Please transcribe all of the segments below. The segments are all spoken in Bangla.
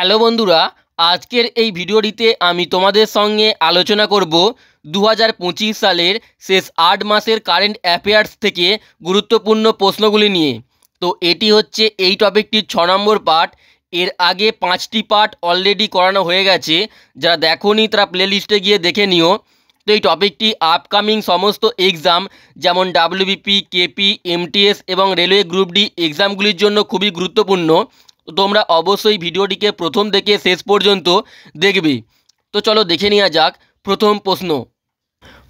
হ্যালো বন্ধুরা, আজকের এই ভিডিওটিতে আমি তোমাদের সঙ্গে আলোচনা করব 2025 সালের শেষ 8 মাসের কারেন্ট অ্যাফেয়ার্স থেকে গুরুত্বপূর্ণ প্রশ্নগুলি নিয়ে। তো এটি হচ্ছে এই টপিকটির 6 নম্বর পার্ট। এর আগে 5টি পার্ট অলরেডি করানো হয়ে গেছে, যারা দেখোনি তারা প্লেলিস্টে গিয়ে দেখে নিও। তো এই টপিকটি আপকামিং সমস্ত এক্সাম যেমন ডাব্লিউবিপি, কেপি, এমটিএস এবং রেলওয়ে গ্রুপ ডি এক্সামগুলির জন্য খুবই গুরুত্বপূর্ণ। তো তোমরা অবশ্যই ভিডিওটিকে প্রথম থেকে শেষ পর্যন্ত দেখবে। তো চলো দেখে নেওয়া যাক প্রথম প্রশ্ন।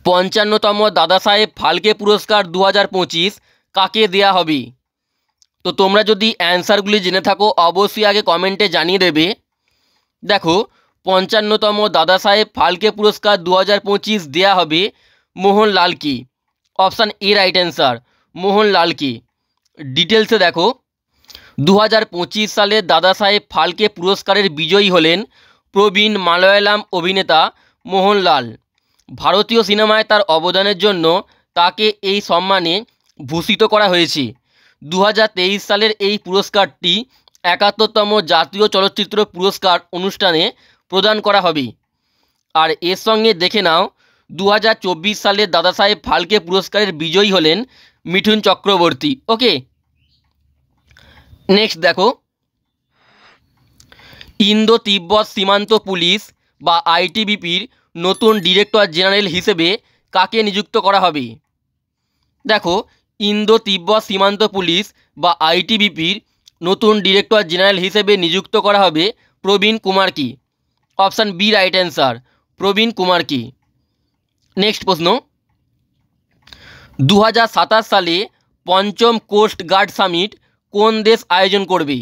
55তম দাদাসাহেব ফালকে পুরস্কার 2025 কাকে দেয়া হবে? তো তোমরা যদি অ্যান্সারগুলি জেনে থাকো অবশ্যই আগে কমেন্টে জানিয়ে দেবে। দেখো, 55তম দাদাসাহেব ফালকে পুরস্কার 2025 দেয়া হবে মোহনলালকে। অপশান এ রাইট অ্যান্সার, মোহনলালকে। ডিটেলসে দেখো, 2025 সালে দাদাসাহেব ফালকে পুরস্কারের বিজয়ী হলেন প্রবীণ মালয়ালাম অভিনেতা মোহনলাল। ভারতীয় সিনেমায় তার অবদানের জন্য তাকে এই সম্মানে ভূষিত করা হয়েছে। 2023 সালের এই পুরস্কারটি 71তম জাতীয় চলচ্চিত্র পুরস্কার অনুষ্ঠানে প্রদান করা হবে। আর এর সঙ্গে দেখে নাও, 2024 সালে দাদাসাহেব ফালকে পুরস্কারের বিজয়ী হলেন মিঠুন চক্রবর্তী। ওকে, নেক্সট দেখো, ইন্দো তিব্বত সীমান্ত পুলিশ বা আইটিবিপির নতুন ডিরেক্টর জেনারেল হিসেবে কাকে নিযুক্ত করা হবে? দেখো, ইন্দো তিব্বত সীমান্ত পুলিশ বা আইটিবিপির নতুন ডিরেক্টর জেনারেল হিসেবে নিযুক্ত করা হবে প্রবীণ কুমারকে। অপশান বি রাইট অ্যান্সার, প্রবীণ কুমারকে। নেক্সট প্রশ্ন, 2027 সালে পঞ্চম কোস্ট গার্ড সামিট কোন দেশ আয়োজন করবে?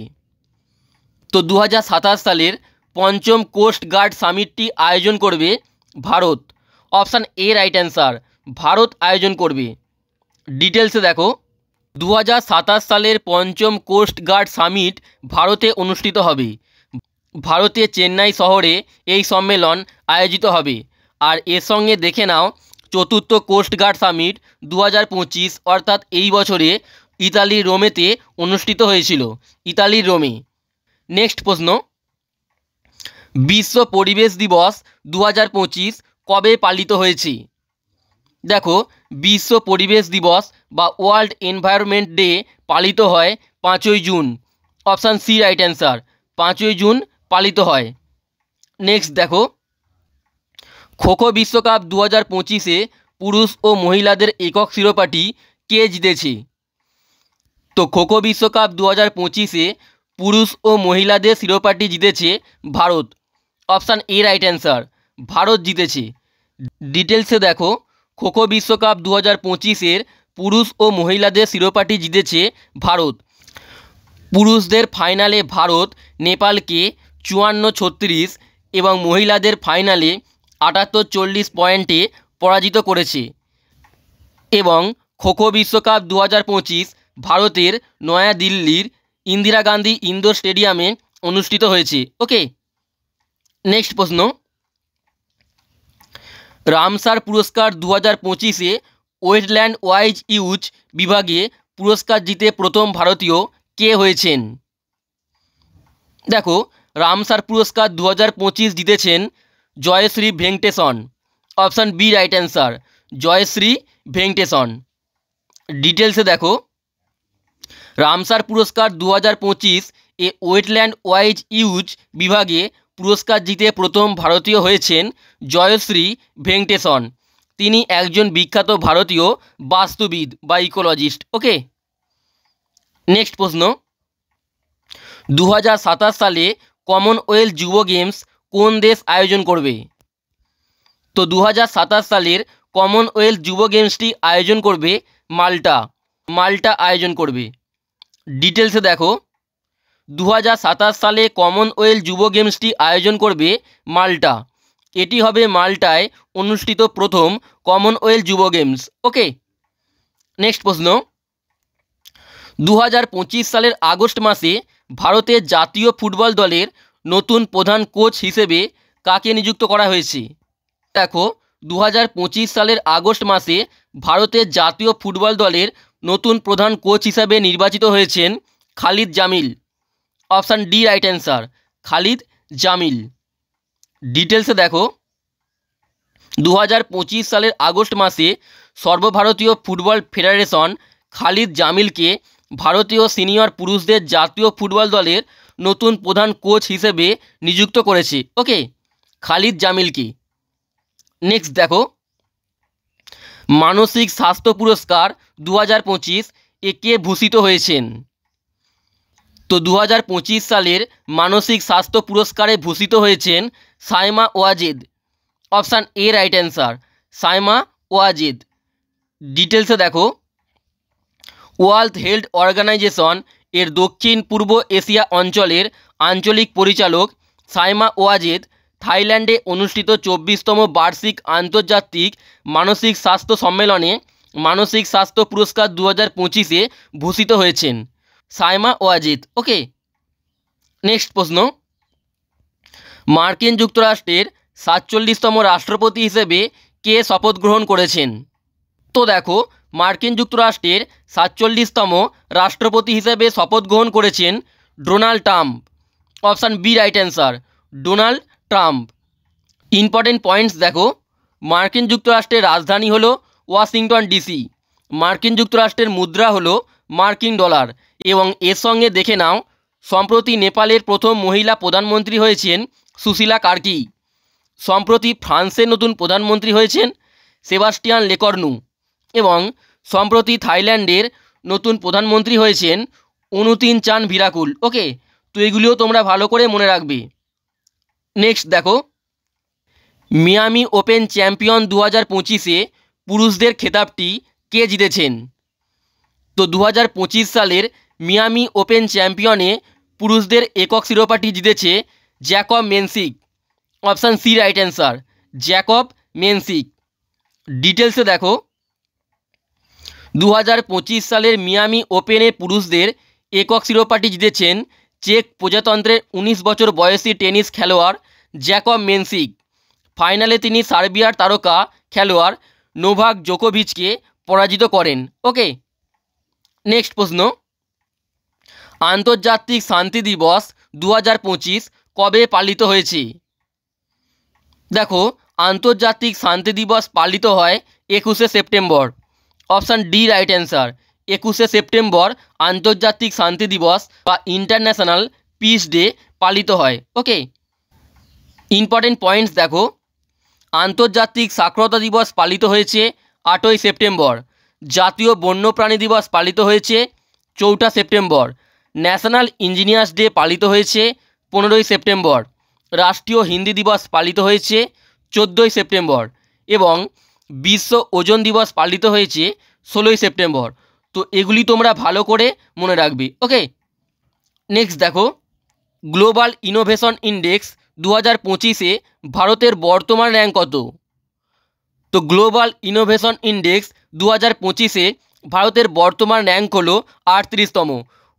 তো 2027 সালের পঞ্চম কোস্ট গার্ড সামিটটি আয়োজন করবে Bharat. Option A right answer, Bharat আয়োজন করবে। ডিটেলসে দেখো, 2027 সালের পঞ্চম কোস্ট গার্ড সামিট ভারতে অনুষ্ঠিত হবে। ভারতের চেন্নাই শহরে এই সম্মেলন আয়োজিত হবে। আর এর সঙ্গে দেখে নাও, চতুর্থ কোস্ট গার্ড সামিট 2025 অর্থাৎ এই বছরে ইতালির রোমেতে অনুষ্ঠিত হয়েছিল, ইতালির রোমে। নেক্সট প্রশ্ন, বিশ্ব পরিবেশ দিবস 2025 কবে পালিত হয়েছে? দেখো, বিশ্ব পরিবেশ দিবস বা ওয়ার্ল্ড এনভায়রনমেন্ট ডে পালিত হয় 5ই June. Option C right answer, 5ই জুন পালিত হয়। নেক্সট দেখো, খোখো বিশ্বকাপ 2025-এ পুরুষ ও মহিলাদের একক শিরোপাটি কে জিতেছে? তো খোখো বিশ্বকাপ 2025-এ পুরুষ ও মহিলাদের শিরোপাটি জিতেছে Bharat. Option A right answer, Bharat জিতেছে। ডিটেলসে দেখো, খোখো বিশ্বকাপ 2025-এর পুরুষ ও মহিলাদের শিরোপাটি জিতেছে ভারত। পুরুষদের ফাইনালে ভারত নেপালকে 54-36 এবং মহিলাদের ফাইনালে 78-40 পয়েন্টে পরাজিত করেছে। এবং খোখো বিশ্বকাপ 2025 ভারতের নয়াদিল্লির ইন্দিরা গান্ধী ইনডোর স্টেডিয়ামে অনুষ্ঠিত হয়েছে। ওকে, নেক্সট প্রশ্ন, রামসার পুরস্কার 2025-এ ওয়েটল্যান্ড ওয়াইজ ইউজ বিভাগে পুরস্কার জিতে প্রথম ভারতীয় কে হয়েছেন? দেখো, রামসার পুরস্কার 2025 জিতেছেন Jayashree Venkatesan. Option B right answer, Jayashree Venkatesan. ডিটেলসে দেখো, রামসার পুরস্কার 2025 এ ওয়েটল্যান্ড ওয়াইজ ইউজ বিভাগে পুরস্কার জিতে প্রথম ভারতীয় হয়েছেন জয়শ্রী ভেঙ্কটেশন। তিনি একজন বিখ্যাত ভারতীয় বাস্তুবিদ বা ইকোলজিস্ট। ওকে, নেক্সট প্রশ্ন, 2027 সালে কমনওয়েলথ যুব গেমস কোন দেশ আয়োজন করবে? তো 2027 সালের কমনওয়েলথ যুব গেমসটি আয়োজন করবে মাল্টা। মাল্টা আয়োজন করবে। ডিটেলসে দেখো, 2027 সালে কমনওয়েলথ যুব গেমসটি আয়োজন করবে মাল্টা। এটি হবে মাল্টায় অনুষ্ঠিত প্রথম কমনওয়েলথ যুব গেমস। ওকে, নেক্সট প্রশ্ন, 2025 সালের আগস্ট মাসে ভারতের জাতীয় ফুটবল দলের নতুন প্রধান কোচ হিসেবে কাকে নিযুক্ত করা হয়েছে? দেখো, 2025 সালের আগস্ট মাসে ভারতের জাতীয় ফুটবল দলের নতুন প্রধান কোচ হিসাবে নির্বাচিত হয়েছেন Khalid Jamil. Option D right answer, Khalid Jamil. ডিটেলসে দেখো 2025 সালের আগস্ট মাসে সর্বভারতীয় ফুটবল ফেডারেশন খালিদ জামিলকে ভারতীয় সিনিয়র পুরুষদের জাতীয় ফুটবল দলের নতুন প্রধান কোচ হিসেবে নিযুক্ত করেছে। ওকে, খালিদ জামিলকে। নেক্সট দেখো মানসিক স্বাস্থ্য পুরস্কার 2025 কে ভূষিত হয়েছেন? তো 2025 সালের মানসিক স্বাস্থ্য পুরস্কারে ভূষিত হয়েছেন Saima Wazed. Option A right answer, Saima Wazed. ডিটেলসে দেখো ওয়ার্ল্ড হেলথ অর্গানাইজেশন এর দক্ষিণ পূর্ব এশিয়া অঞ্চলের আঞ্চলিক পরিচালক সাইমা ওয়াজেদ থাইল্যান্ডে অনুষ্ঠিত 24তম বার্ষিক আন্তর্জাতিক মানসিক স্বাস্থ্য সম্মেলনে মানসিক স্বাস্থ্য পুরস্কার 2025 ভূষিত হয়েছেন সাইমা ওয়াজেদ। ওকে, নেক্সট প্রশ্ন, মার্কিন যুক্তরাষ্ট্রের 47তম রাষ্ট্রপতি হিসেবে কে শপথ গ্রহণ করেছেন? তো দেখো মার্কিন যুক্তরাষ্ট্রের 47তম রাষ্ট্রপতি হিসেবে শপথ গ্রহণ করেছেন Donald Trump. Option B right answer, Donald Trump. Important points দেখো মার্কিন যুক্তরাষ্ট্রের রাজধানী হলো ওয়াশিংটন ডিসি, মার্কিন যুক্তরাষ্ট্রের মুদ্রা হলো মার্কিন ডলার এবং এর সঙ্গে দেখে নাও সম্প্রতি নেপালের প্রথম মহিলা প্রধানমন্ত্রী হয়েছেন সুশীলা কার্কি। সম্প্রতি ফ্রান্সের নতুন প্রধানমন্ত্রী হয়েছেন সেবাস্টিয়ান লেকর্নু এবং সম্প্রতি থাইল্যান্ডের নতুন প্রধানমন্ত্রী হয়েছেন অনুতিন চান ভিরাকুল। ওকে, তো এগুলিও তোমরা ভালো করে মনে রাখবে। নেক্সট দেখো মিয়ামি ওপেন চ্যাম্পিয়ন 2025 পুরুষদের খেতাবটি কে জিতেছেন? তো 2025 সালের মিয়ামি ওপেন চ্যাম্পিয়নে পুরুষদের একক শিরোপাটি জিতেছে Jakub Mensik. Option C right answer, Jakub Mensik. ডিটেলসে দেখো 2025 সালের মিয়ামি ওপেনে পুরুষদের একক শিরোপাটি জিতেছেন চেক প্রজাতন্ত্রের 19 বছর বয়সী টেনিস খেলোয়াড় জ্যাকব মেনসিক। ফাইনালে তিনি সার্বিয়ার তারকা খেলোয়াড় নোভাক জোকোভিচকে পরাজিত করেন। ওকে, নেক্সট প্রশ্ন, আন্তর্জাতিক শান্তি দিবস 2025 কবে পালিত হয়েছে? দেখো আন্তর্জাতিক শান্তি দিবস পালিত হয় 21শে September. Option D right answer, 21শে সেপ্টেম্বর আন্তর্জাতিক শান্তি দিবস বা ইন্টারন্যাশনাল পিস ডে পালিত হয়। ওকে, ইম্পর্টেন্ট পয়েন্টস দেখো আন্তর্জাতিক সাক্ষরতা দিবস পালিত হয়েছে 8ই সেপ্টেম্বর, জাতীয় বন্যপ্রাণী দিবস পালিত হয়েছে 4ঠা সেপ্টেম্বর, ন্যাশনাল ইঞ্জিনিয়ার্স ডে পালিত হয়েছে 15ই সেপ্টেম্বর, রাষ্ট্রীয় হিন্দি দিবস পালিত হয়েছে 14ই সেপ্টেম্বর এবং বিশ্ব ওজন দিবস পালিত হয়েছে 16ই সেপ্টেম্বর। তো এগুলি তোমরা ভালো করে মনে রাখবে। ওকে, নেক্সট দেখো গ্লোবাল ইনোভেশন ইন্ডেক্স 2025 ভারতের বর্তমান র্যাঙ্ক কত? তো গ্লোবাল ইনোভেশন ইন্ডেক্স 2025 ভারতের বর্তমান র্যাঙ্ক হলো 38তম।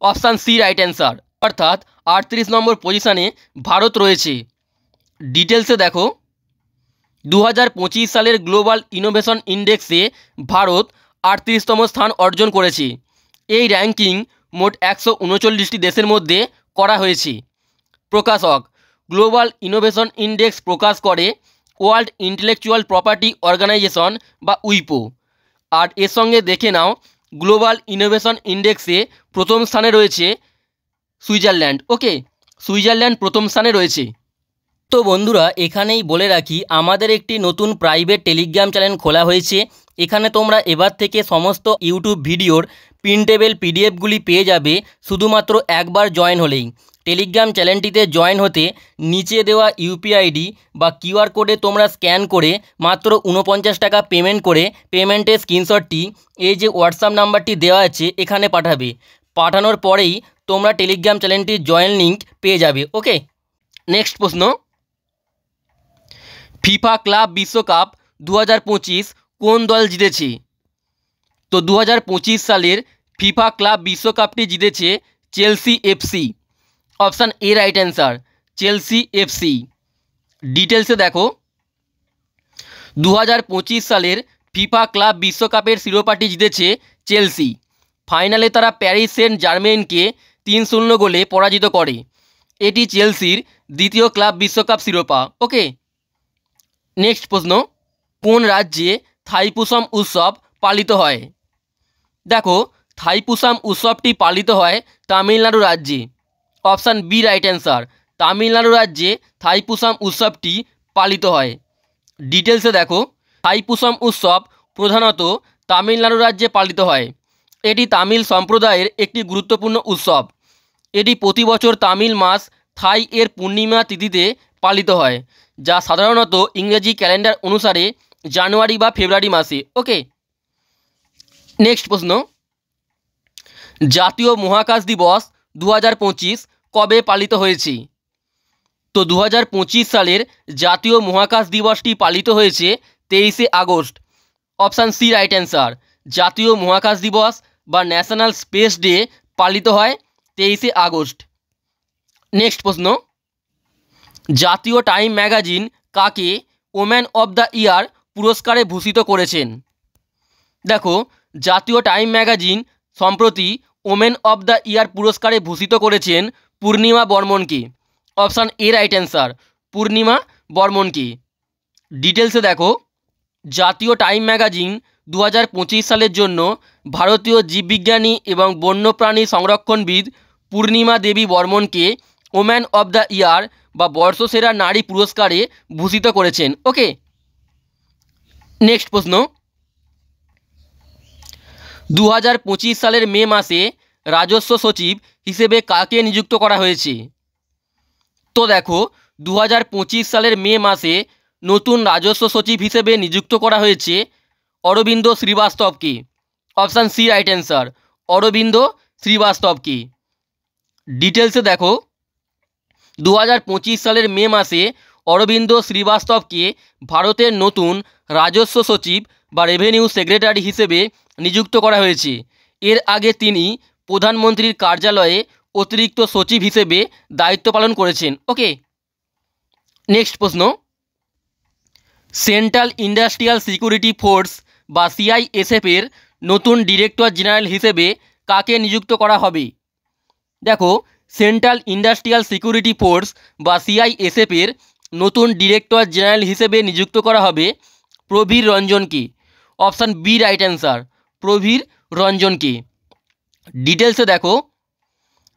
অপশান সি রাইট অ্যান্সার, অর্থাৎ 38 নম্বর পজিশানে ভারত রয়েছে। ডিটেলসে দেখো 2025 সালের গ্লোবাল ইনোভেশন ইন্ডেক্সে ভারত 38তম স্থান অর্জন করেছে। এই র্যাঙ্কিং মোট 139টি দেশের মধ্যে করা হয়েছে। প্রকাশক গ্লোবাল ইনোভেশন ইন্ডেক্স প্রকাশ করে ওয়ার্ল্ড ইন্টেলেকচুয়াল প্রপার্টি অর্গানাইজেশন বা উইপো। আর এর সঙ্গে দেখে নাও গ্লোবাল ইনোভেশন ইন্ডেক্সে প্রথম স্থানে রয়েছে সুইজারল্যান্ড। ওকে, সুইজারল্যান্ড প্রথম স্থানে রয়েছে। তো বন্ধুরা এখানেই বলে রাখি আমাদের একটি নতুন প্রাইভেট টেলিগ্রাম চ্যানেল খোলা হয়েছে। এখানে তোমরা এবার থেকে সমস্ত ইউটিউব ভিডিওর প্রিন্টেবল পিডিএফগুলি পেয়ে যাবে শুধুমাত্র একবার জয়েন হলেই। টেলিগ্রাম চ্যানেলটিতে জয়েন হতে নিচে দেওয়া ইউপিআইডি বা কিউআর কোডে তোমরা স্ক্যান করে মাত্র 49 টাকা পেমেন্ট করে পেমেন্টের স্ক্রিনশটটি এই যে হোয়াটসঅ্যাপ নাম্বারটি দেওয়া আছে এখানে পাঠাবে। পাঠানোর পরেই তোমরা টেলিগ্রাম চ্যানেলটির জয়েন লিঙ্ক পেয়ে যাবে। ওকে, নেক্সট প্রশ্ন, ফিফা ক্লাব বিশ্বকাপ 2025 কোন দল জিতেছে? তো 2025 সালের ফিফা ক্লাব বিশ্বকাপটি জিতেছে Chelsea FC. Option A right answer, Chelsea FC. ডিটেলসে দেখো 2025 সালের ফিফা ক্লাব বিশ্বকাপের শিরোপাটি জিতেছে চেলসি। ফাইনালে তারা প্যারিস সেন্ট জার্মেইনকে 3-0 গোলে পরাজিত করে এটি চেলসির দ্বিতীয় ক্লাব বিশ্বকাপ শিরোপা। ওকে, নেক্সট প্রশ্ন, কোন রাজ্যে থাইপুসাম উৎসব পালিত হয়? দেখো, থাইপুসাম উৎসবটি পালিত হয় তামিলনাড়ু রাজ্যে। Option B right answer, Tamil Nadu রাজ্যে থাইপুসাম উৎসবটি পালিত হয়। ডিটেলসে দেখো, থাইপুসাম উৎসব প্রধানত তামিলনাড়ু রাজ্যে পালিত হয়। এটি তামিল সম্প্রদায়ের একটি গুরুত্বপূর্ণ উৎসব। এটি প্রতি বছর তামিল মাস থাই এর পূর্ণিমা তিথিতে পালিত হয়, যা সাধারণত ইংরেজি ক্যালেন্ডার অনুসারে জানুয়ারি বা ফেব্রুয়ারি মাসে। ওকে, নেক্সট প্রশ্ন, জাতীয় মহাকাশ দিবস 2025 কবে পালিত হয়েছে? তো 2025 সালের জাতীয় মহাকাশ দিবসটি পালিত হয়েছে 23শে August. Option C right answer, জাতীয় মহাকাশ দিবস বা ন্যাশনাল স্পেস ডে পালিত হয় 23শে আগস্ট। নেক্সট প্রশ্ন, জাতীয় টাইম ম্যাগাজিন কাকে ওম্যান অব দ্য ইয়ার পুরস্কারে ভূষিত করেছেন? দেখো, জাতীয় টাইম ম্যাগাজিন সম্প্রতি ওমেন অব দ্য ইয়ার পুরস্কারে ভূষিত করেছেন পূর্ণিমা বর্মনকে। অপশান এ রাইট অ্যান্সার, পূর্ণিমা বর্মনকে। ডিটেলসে দেখো, জাতীয় টাইম ম্যাগাজিন 2025 সালের জন্য ভারতীয় জীববিজ্ঞানী এবং বন্যপ্রাণী সংরক্ষণবিদ পূর্ণিমা দেবী বর্মনকে ওম্যান অব দ্য ইয়ার বা বর্ষসেরা নারী পুরস্কারে ভূষিত করেছেন। ওকে, নেক্সট প্রশ্ন, 2025 সালের মে মাসে রাজস্ব সচিব হিসেবে কাকে নিযুক্ত করা হয়েছে? তো দেখো, 2025 সালের মে মাসে নতুন রাজস্ব সচিব হিসেবে নিযুক্ত করা হয়েছে অরবিন্দ শ্রীবাস্তবকে। Option C right answer, Arvind শ্রীবাস্তবকে। ডিটেলসে দেখো, 2025 সালের মে মাসে অরবিন্দ শ্রীবাস্তবকে ভারতের নতুন রাজস্ব সচিব বা রেভিনিউ সেক্রেটারি হিসেবে নিযুক্ত করা হয়েছে। এর আগে তিনি প্রধানমন্ত্রীর কার্যালয়ে অতিরিক্ত সচিব হিসেবে দায়িত্ব পালন করেছেন। ওকে, নেক্সট প্রশ্ন, সেন্ট্রাল ইন্ডাস্ট্রিয়াল সিকিউরিটি ফোর্স বা সিআইএসএফ এর নতুন ডিরেক্টর জেনারেল হিসেবে কাকে নিযুক্ত করা হবে? দেখো, সেন্ট্রাল ইন্ডাস্ট্রিয়াল সিকিউরিটি ফোর্স বা সিআইএসএফ এর নতুন ডিরেক্টর জেনারেল হিসেবে নিযুক্ত করা হবে প্রবীর রঞ্জনকে। Option B right answer, Prabir রঞ্জনকে। ডিটেলসে দেখো,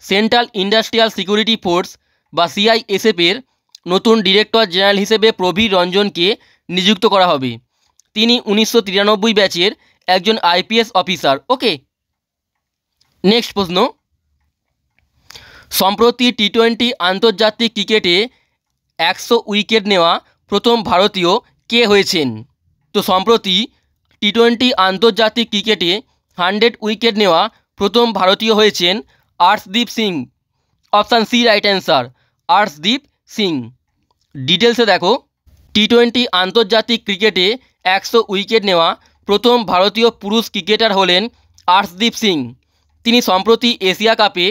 সেন্ট্রাল ইন্ডাস্ট্রিয়াল সিকিউরিটি ফোর্স বা সিআইএসএফ এর নতুন ডিরেক্টর জেনারেল হিসেবে প্রবীর রঞ্জনকে নিযুক্ত করা হবে। তিনি 1993 ব্যাচের একজন আইপিএস অফিসার। ওকে, নেক্সট প্রশ্ন, সম্প্রতি টি20 আন্তর্জাতিক ক্রিকেটে 100 উইকেট নেওয়া প্রথম ভারতীয় কে হয়েছেন? তো সম্প্রতি টি20 আন্তর্জাতিক ক্রিকেটে 100 উইকেট নেওয়া প্রথম ভারতীয় হয়েছেন Arshdeep Singh. Option C right answer, Arshdeep Singh. ডিটেলসে দেখো, টি20 আন্তর্জাতিক ক্রিকেটে 100 উইকেট নেওয়া প্রথম ভারতীয় পুরুষ ক্রিকেটার হলেন আর্শদীপ সিং। তিনি সম্প্রতি এশিয়া কাপে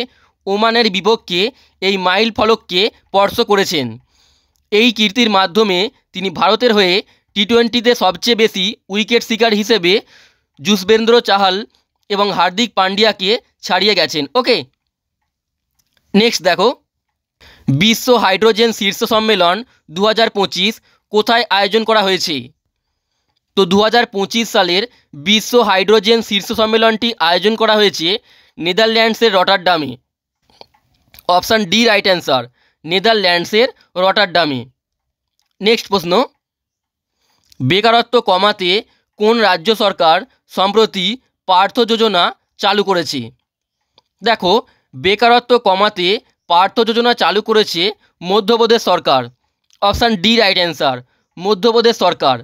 ওমানের বিপক্ষে এই মাইল ফলককে স্পর্শ করেছেন। এই কীর্তির মাধ্যমে তিনি ভারতের হয়ে টি20তে সবচেয়ে বেশি উইকেট শিকার হিসেবে যুজবেন্দ্র চাহাল এবং হার্দিক পান্ডিয়াকে ছাড়িয়ে গেছেন। ওকে, নেক্সট দেখো, বিশ্ব হাইড্রোজেন শীর্ষ সম্মেলন 2025 কোথায় আয়োজন করা হয়েছে? তো 2025 সালের বিশ্ব হাইড্রোজেন শীর্ষ সম্মেলনটি আয়োজন করা হয়েছে নেদারল্যান্ডসের রটারডামে। অপশান ডি রাইট অ্যান্সার, নেদারল্যান্ডসের রটারডামে। নেক্সট প্রশ্ন, বেকারত্ব কমাতে কোন রাজ্য সরকার সম্প্রতি পার্থ যোজনা চালু করেছে? দেখো, বেকারত্ব কমাতে পার্থ যোজনা চালু করেছে মধ্যপ্রদেশ সরকার। Option D right answer, Madhya Pradesh সরকার।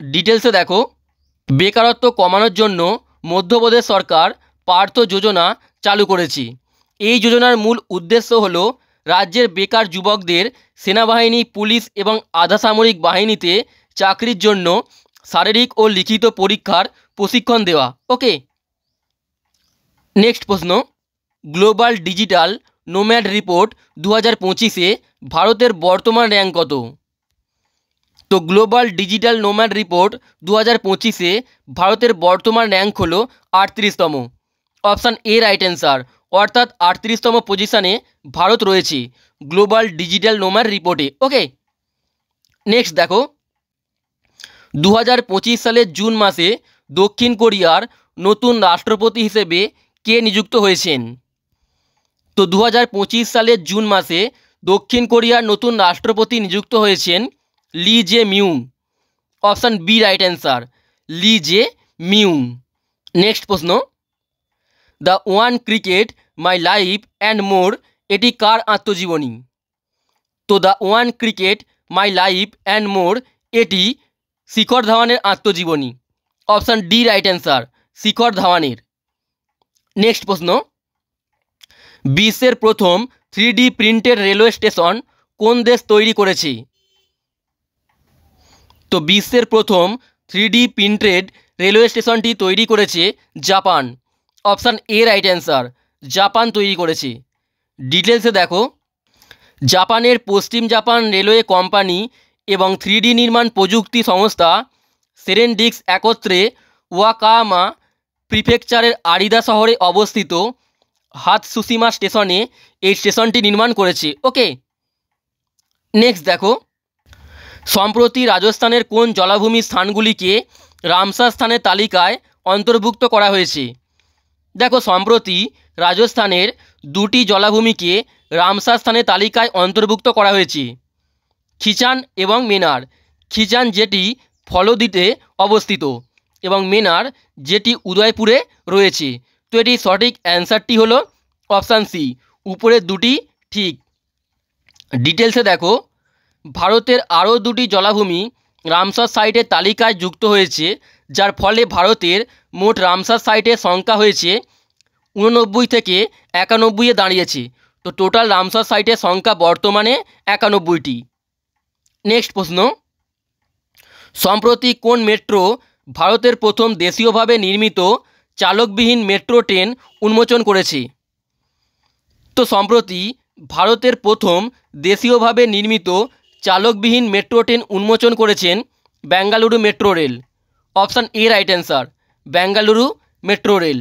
ডিটেলসে দেখো, বেকারত্ব কমানোর জন্য মধ্যপ্রদেশ সরকার পার্থ যোজনা চালু করেছে। এই যোজনার মূল উদ্দেশ্য হল রাজ্যের বেকার যুবকদের সেনাবাহিনী, পুলিশ এবং আধা সামরিক বাহিনীতে চাকরির জন্য শারীরিক ও লিখিত পরীক্ষার প্রশিক্ষণ দেওয়া। ওকে, নেক্সট প্রশ্ন, গ্লোবাল ডিজিটাল নোম্যাড রিপোর্ট 2025-এ ভারতের বর্তমান র্যাঙ্ক কত? তো গ্লোবাল ডিজিটাল নোম্যাড রিপোর্ট 2025-এ ভারতের বর্তমান র্যাঙ্ক হলো 38তম। অপশান এ রাইট অ্যান্সার, অর্থাৎ 38তম পজিশানে ভারত রয়েছে গ্লোবাল ডিজিটাল নোম্যাড রিপোর্টে। ওকে, নেক্সট দেখো 2025 সালের জুন মাসে দক্ষিণ কোরিয়ার নতুন রাষ্ট্রপতি হিসেবে কে নিযুক্ত হয়েছেন? তো 2025 সালের জুন মাসে দক্ষিণ কোরিয়ার নতুন রাষ্ট্রপতি নিযুক্ত হয়েছেন Lee Jae Myung. Option B right answer, Lee Jae Myung. Next প্রশ্ন, the one cricket my life and more এটি কার আত্মজীবনী? তো the one cricket my life and more এটি শিখর ধাওয়ানের আত্মজীবনী। Option D right answer, Shikhar ধাওয়ানের। নেক্সট প্রশ্ন, বিশ্বের প্রথম 3D প্রিন্টেড রেলওয়ে স্টেশন কোন দেশ তৈরি করেছে? তো বিশ্বের প্রথম 3D প্রিন্টেড রেলওয়ে স্টেশনটি তৈরি করেছে Japan. Option A right answer, Japan তৈরি করেছে। ডিটেলসে দেখো, জাপানের পশ্চিম জাপান রেলওয়ে কোম্পানি এবং 3D নির্মাণ প্রযুক্তি সংস্থা সেরেনডিক্স একত্রে ওয়াকায়ামা প্রিফেকচারের আরিদা শহরে অবস্থিত হাতসুশিমা স্টেশনে এই স্টেশনটি নির্মাণ করেছে। ওকে, নেক্সট দেখো, সম্প্রতি রাজস্থানের কোন জলাভূমির স্থানগুলিকে রামসার স্থানের তালিকায় অন্তর্ভুক্ত করা হয়েছে? দেখো, সম্প্রতি রাজস্থানের দুটি জলাভূমিকে রামসার স্থানের তালিকায় অন্তর্ভুক্ত করা হয়েছে, খিচান এবং মেনার। খিচান যেটি ফলদিতে অবস্থিত এবং মেনার যেটি উদয়পুরে রয়েছে। তো এটি সঠিক অ্যান্সারটি হলো অপশান সি, উপরের দুটি ঠিক। ডিটেলসে দেখো, ভারতের আরও দুটি জলাভূমি রামসার সাইটের তালিকায় যুক্ত হয়েছে, যার ফলে ভারতের মোট রামসার সাইটের সংখ্যা হয়েছে 89 থেকে 91-এ দাঁড়িয়েছে। তো টোটাল রামসার সাইটের সংখ্যা বর্তমানে 91টি। নেক্সট প্রশ্ন, সম্প্রতি কোন মেট্রো ভারতের প্রথম দেশীয়ভাবে নির্মিত চালকবিহীন মেট্রো ট্রেন উন্মোচন করেছে? তো সম্প্রতি ভারতের প্রথম দেশীয়ভাবে নির্মিত চালকবিহীন মেট্রো ট্রেন উন্মোচন করেছেন Bengaluru metro rail. Option A right answer, Bengaluru metro rail.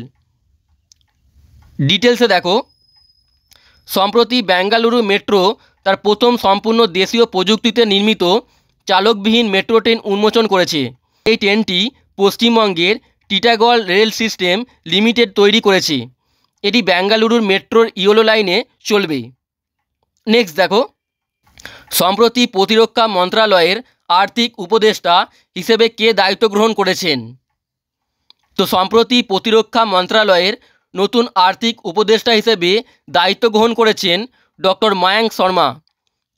ডিটেলসে দেখো, সম্প্রতি বেঙ্গালুরু মেট্রো তার প্রথম সম্পূর্ণ দেশীয় প্রযুক্তিতে নির্মিত চালকবিহীন মেট্রো ট্রেন উন্মোচন করেছে। এই ট্রেনটি পশ্চিমবঙ্গের টিটাগড় রেল সিস্টেম লিমিটেড তৈরি করেছে। এটি বেঙ্গালুরুর মেট্রোর ইয়েলো লাইনে চলবে। নেক্সট দেখো, সম্প্রতি প্রতিরক্ষা মন্ত্রণালয়ের আর্থিক উপদেষ্টা হিসেবে কে দায়িত্ব গ্রহণ করেছেন? তো সম্প্রতি প্রতিরক্ষা মন্ত্রণালয়ের নতুন আর্থিক উপদেষ্টা হিসেবে দায়িত্ব গ্রহণ করেছেন doctor Mayank Sharma.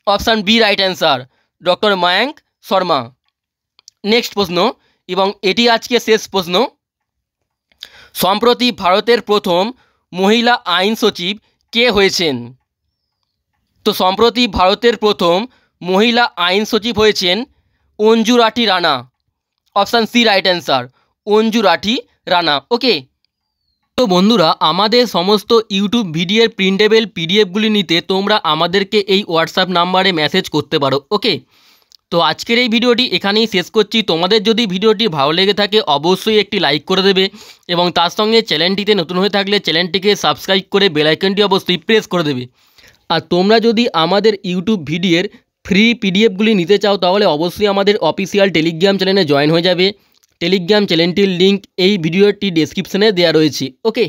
Option B right answer, doctor Mayank Sharma. Next প্রশ্ন, এবং এটি আজকে শেষ প্রশ্ন, সম্প্রতি ভারতের প্রথম মহিলা আইন সচিব কে হয়েছেন? তো সম্প্রতি ভারতের প্রথম মহিলা আইন সচিব হয়েছেন Anju Rathi Rana. Option C right answer, Anju Rathi Rana. Okay, তো বন্ধুরা, আমাদের সমস্ত ইউটিউব ভিডিওর প্রিন্টেবল পিডিএফগুলি নিতে তোমরা আমাদেরকে এই হোয়াটসঅ্যাপ নাম্বারে মেসেজ করতে পারো। ওকে, তো আজকের এই ভিডিওটি এখানেই শেষ করছি। তোমাদের যদি ভিডিওটি ভালো লেগে থাকে অবশ্যই একটি লাইক করে দেবে এবং তার সঙ্গে চ্যানেলটিতে নতুন হয়ে থাকলে চ্যানেলটিকে সাবস্ক্রাইব করে বেল আইকনটি অবশ্যই প্রেস করে দেবে। আর তোমরা যদি আমাদের ইউটিউব ভিডিওর ফ্রি পিডিএফগুলি নিতে চাও তাহলে অবশ্যই আমাদের অফিসিয়াল টেলিগ্রাম চ্যানেলে জয়েন হয়ে যাবে। টেলিগ্রাম চ্যানেলটির লিঙ্ক এই ভিডিওটি ডেসক্রিপশনে দেওয়া রয়েছে। ওকে।